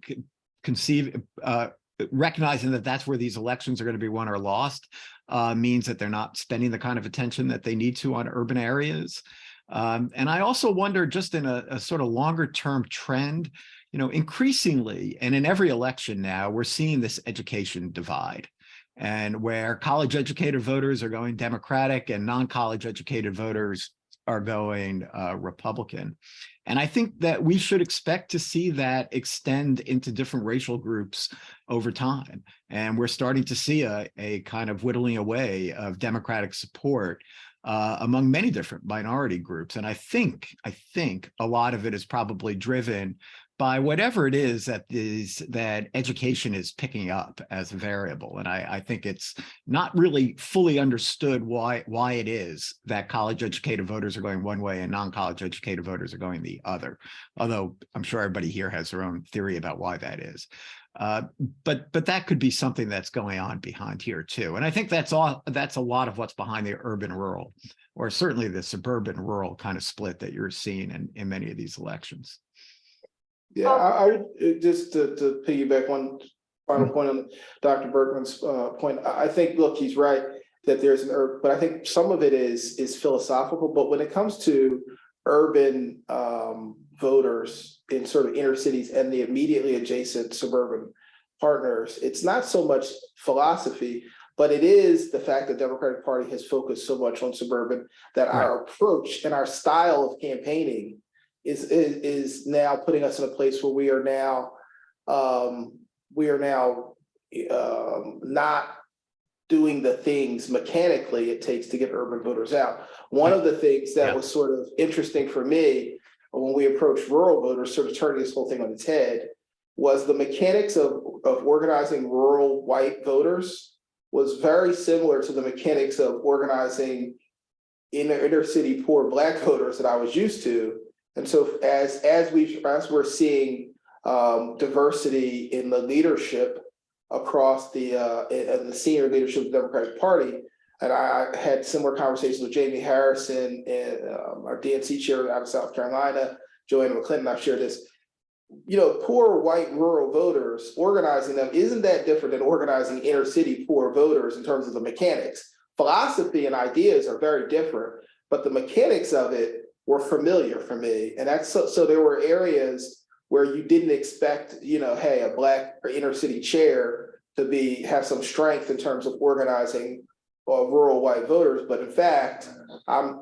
recognizing that that's where these elections are going to be won or lost means that they're not spending the kind of attention that they need to on urban areas. And I also wonder, just in a sort of longer term trend, increasingly, and in every election now, we're seeing this education divide, and where college educated voters are going Democratic and non-college educated voters are going Republican. And I think that we should expect to see that extend into different racial groups over time. And we're starting to see a kind of whittling away of Democratic support among many different minority groups. And I think a lot of it is probably driven by whatever it is that education is picking up as a variable. And I think it's not really fully understood why it is that college educated voters are going one way and non-college educated voters are going the other. Although I'm sure everybody here has their own theory about why that is. But that could be something that's going on behind here too. And I think that's a lot of what's behind the urban rural, or certainly the suburban rural kind of split that you're seeing in many of these elections. Yeah, I would just to piggyback one final point on Dr. Bergman's point. I think, look, he's right that there's an urban, but I think some of it is philosophical. But when it comes to urban voters in sort of inner cities and the immediately adjacent suburban partners, it's not so much philosophy, but it is the fact that the Democratic Party has focused so much on suburban that our approach and our style of campaigning is now putting us in a place where we are now not doing the things mechanically it takes to get urban voters out. One of the things that was sort of interesting for me when we approached rural voters, sort of turning this whole thing on its head, was the mechanics of organizing rural white voters was very similar to the mechanics of organizing inner city poor Black voters that I was used to. And so as we're seeing diversity in the leadership across the senior leadership of the Democratic Party, and I had similar conversations with Jamie Harrison and our DNC chair out of South Carolina, Joanna McClinton. I've shared this. Poor white rural voters, organizing them isn't that different than organizing inner city poor voters in terms of the mechanics. Philosophy and ideas are very different, but the mechanics of it were familiar for me. And that's so there were areas where you didn't expect, hey, a Black or inner city chair to have some strength in terms of organizing rural white voters. But in fact,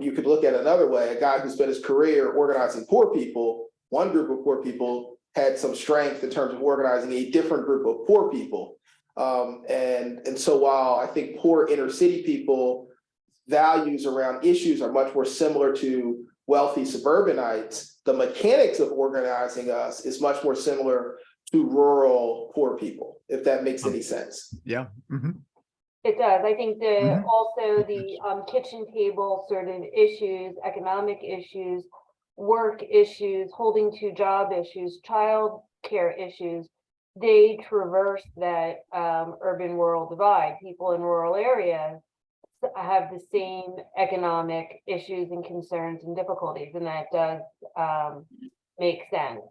you could look at it another way. A guy who spent his career organizing poor people, one group of poor people had some strength in terms of organizing a different group of poor people. And so while I think poor inner city people values around issues are much more similar to wealthy suburbanites, the mechanics of organizing us is much more similar to rural poor people, if that makes any sense. Yeah. Mhm. It does. I think the, Mhm. also the kitchen table sort of issues, economic issues, work issues, holding to job issues, child care issues, they traverse that urban-rural divide. People in rural areas have the same economic issues and concerns and difficulties, and that does make sense.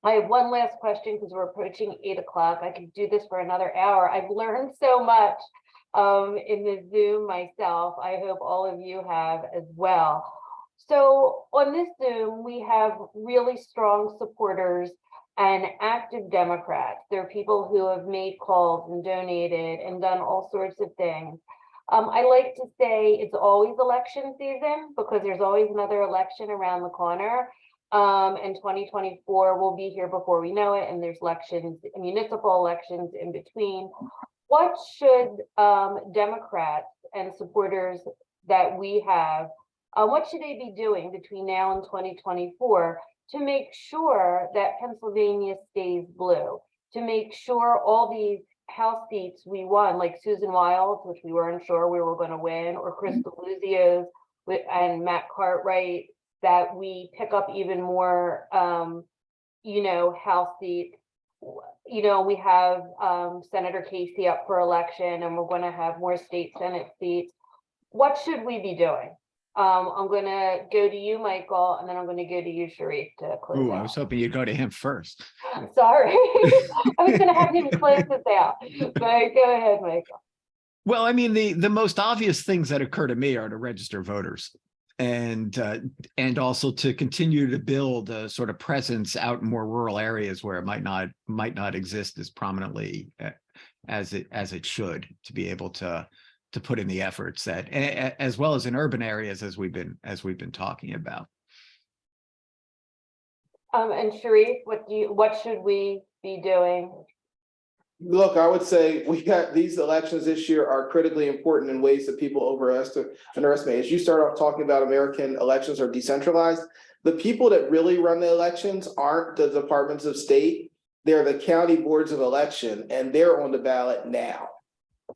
I have one last question because we're approaching 8 o'clock. I could do this for another hour. I've learned so much in the Zoom myself. I hope all of you have as well. So on this Zoom, we have really strong supporters and active Democrats. There are people who have made calls and donated and done all sorts of things. I like to say it's always election season because there's always another election around the corner. And 2024 will be here before we know it, and there's elections, municipal elections in between. What should Democrats and supporters that we have, what should they be doing between now and 2024 to make sure that Pennsylvania stays blue, to make sure all these House seats we won, like Susan Wiles, which we weren't sure we were going to win, or Chris Deluzio's and Matt Cartwright, that we pick up even more, House seats. We have Senator Casey up for election, and we're going to have more state Senate seats. What should we be doing? I'm going to go to you, Michael, and then I'm going to go to you, Sharif, to close Ooh, out. I was hoping you'd go to him first. Sorry, I was going to have him close this out, but go ahead, Michael. Well, I mean, the most obvious things that occur to me are to register voters and also to continue to build a sort of presence out in more rural areas where it might not exist as prominently as it should, to be able to put in the efforts that, as well as in urban areas, as we've been talking about. And Sharif, what should we be doing? Look, I would say we got these elections this year are critically important in ways that people underestimate. As you start off talking about American elections are decentralized, the people that really run the elections aren't the departments of state. They're the county boards of election, and they're on the ballot now.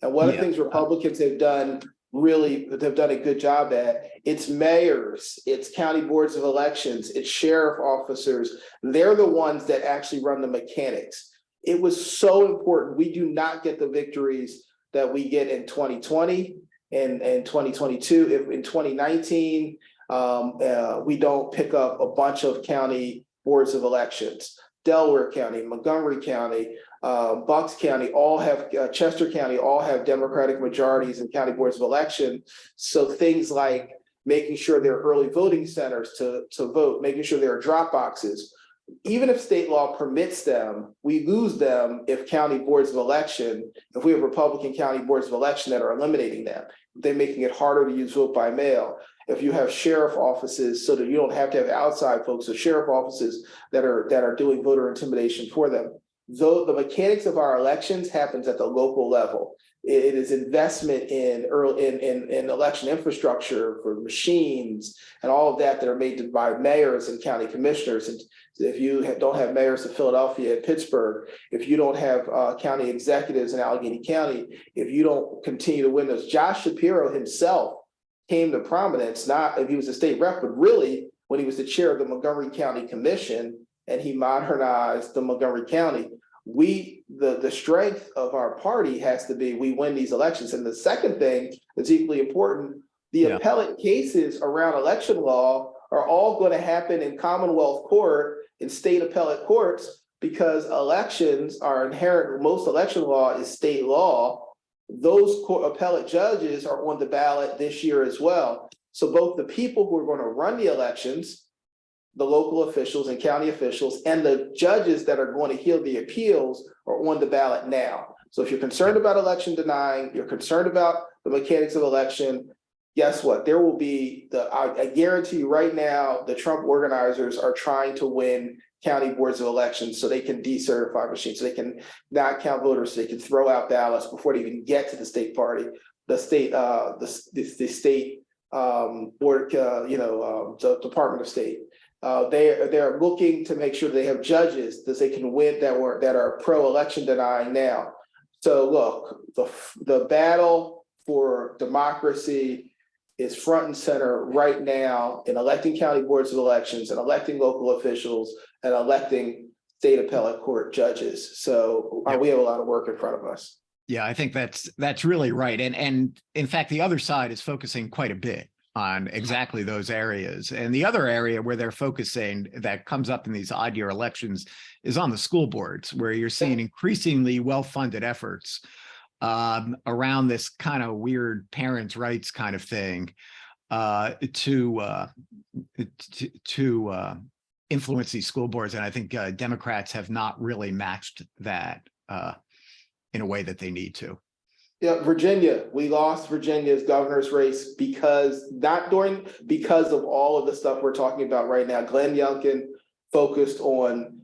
And one of the things Republicans have done a good job at, it's mayors, it's county boards of elections, it's sheriff officers. They're the ones that actually run the mechanics. It was so important. We do not get the victories that we get in 2020 and 2022. If in 2019, we don't pick up a bunch of county boards of elections. Delaware County, Montgomery County, Bucks County, Chester County, all have Democratic majorities in county boards of election. So things like making sure there are early voting centers to vote, making sure there are drop boxes. Even if state law permits them, we lose them if we have Republican county boards of election that are eliminating them. They're making it harder to use vote by mail. If you have sheriff offices so that you don't have to have outside folks, so sheriff offices that are doing voter intimidation for them. Though the mechanics of our elections happens at the local level. It is investment in election infrastructure for machines and all of that are made by mayors and county commissioners. And if you don't have mayors of Philadelphia and Pittsburgh, if you don't have county executives in Allegheny County, if you don't continue to win those, Josh Shapiro himself came to prominence, not if he was a state rep, but really when he was the chair of the Montgomery County Commission and he modernized the Montgomery County. The strength of our party has to be we win these elections. And the second thing that's equally important, the appellate cases around election law are all going to happen in Commonwealth court, in state appellate courts, because elections are inherent. Most election law is state law. Those appellate judges are on the ballot this year as well. So both the people who are going to run the elections, the local officials and county officials, and the judges that are going to hear the appeals are on the ballot now. So if you're concerned about election denying, you're concerned about the mechanics of election, guess what? There will be I guarantee you right now, the Trump organizers are trying to win county boards of elections so they can decertify machines, so they can not count voters, so they can throw out ballots before they even get to the state party. the state, the state board, the Department of State. They're looking to make sure they have judges that they can win that are pro-election denying now. So look, the battle for democracy is front and center right now in electing county boards of elections and electing local officials and electing state appellate court judges. So we have a lot of work in front of us. Yeah, I think that's really right. And in fact, the other side is focusing quite a bit on exactly those areas. And the other area where they're focusing that comes up in these odd year elections is on the school boards, where you're seeing increasingly well-funded efforts around this kind of weird parents' rights kind of thing to influence these school boards. And I think Democrats have not really matched that in a way that they need to. Yeah, Virginia, we lost Virginia's governor's race because of all of the stuff we're talking about right now. Glenn Youngkin focused on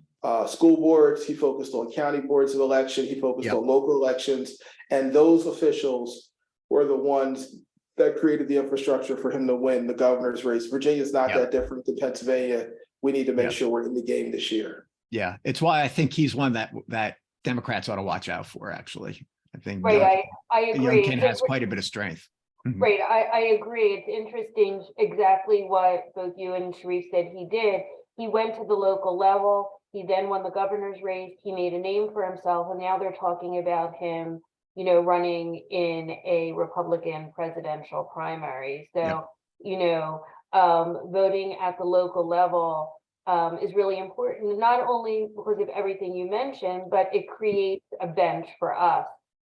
school boards, he focused on county boards of election, he focused on local elections, and those officials were the ones that created the infrastructure for him to win the governor's race. Virginia's not that different than Pennsylvania. We need to make sure we're in the game this year. Yeah, it's why I think he's one that Democrats ought to watch out for, actually. I think Right, I agree. Youngkin has quite a bit of strength. Right, I agree. It's interesting exactly what both you and Sharif said he did. He went to the local level. He then won the governor's race. He made a name for himself. And now they're talking about him, running in a Republican presidential primary. So, voting at the local level is really important, not only because of everything you mentioned, but it creates a bench for us,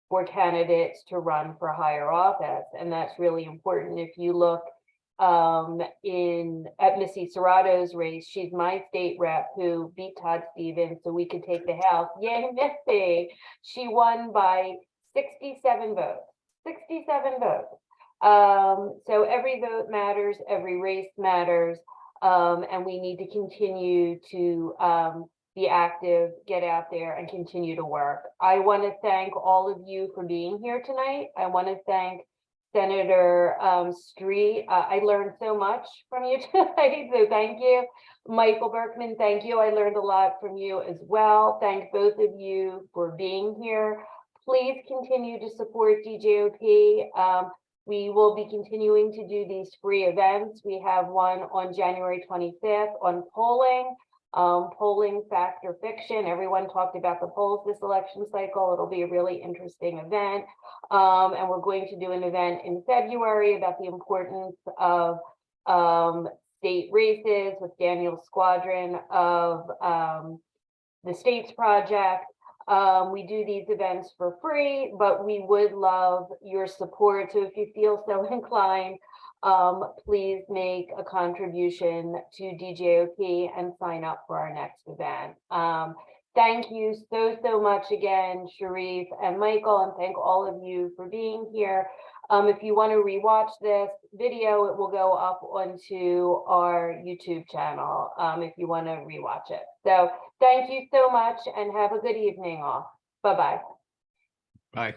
for candidates to run for higher office. And that's really important. If you look at Missy Serrato's race, she's my state rep who beat Todd Stevens so we could take the House. Yay, Missy! She won by 67 votes. 67 votes. So every vote matters, every race matters, and we need to continue to be active, get out there, and continue to work. I want to thank all of you for being here tonight. I want to thank Senator Street. I learned so much from you tonight, so thank you. Michael Berkman, thank you. I learned a lot from you as well. Thank both of you for being here. Please continue to support DJOP. We will be continuing to do these free events. We have one on January 25th on polling. Polling fact or fiction. Everyone talked about the polls this election cycle. It'll be a really interesting event. And we're going to do an event in February about the importance of state races with Daniel Squadron of the States Project. We do these events for free, but we would love your support. So if you feel so inclined, please make a contribution to DJOP and sign up for our next event. Thank you so much again, Sharif and Michael, and thank all of you for being here. If you want to rewatch this video, it will go up onto our YouTube channel if you want to rewatch it. So thank you so much and have a good evening all. Bye-bye. Bye.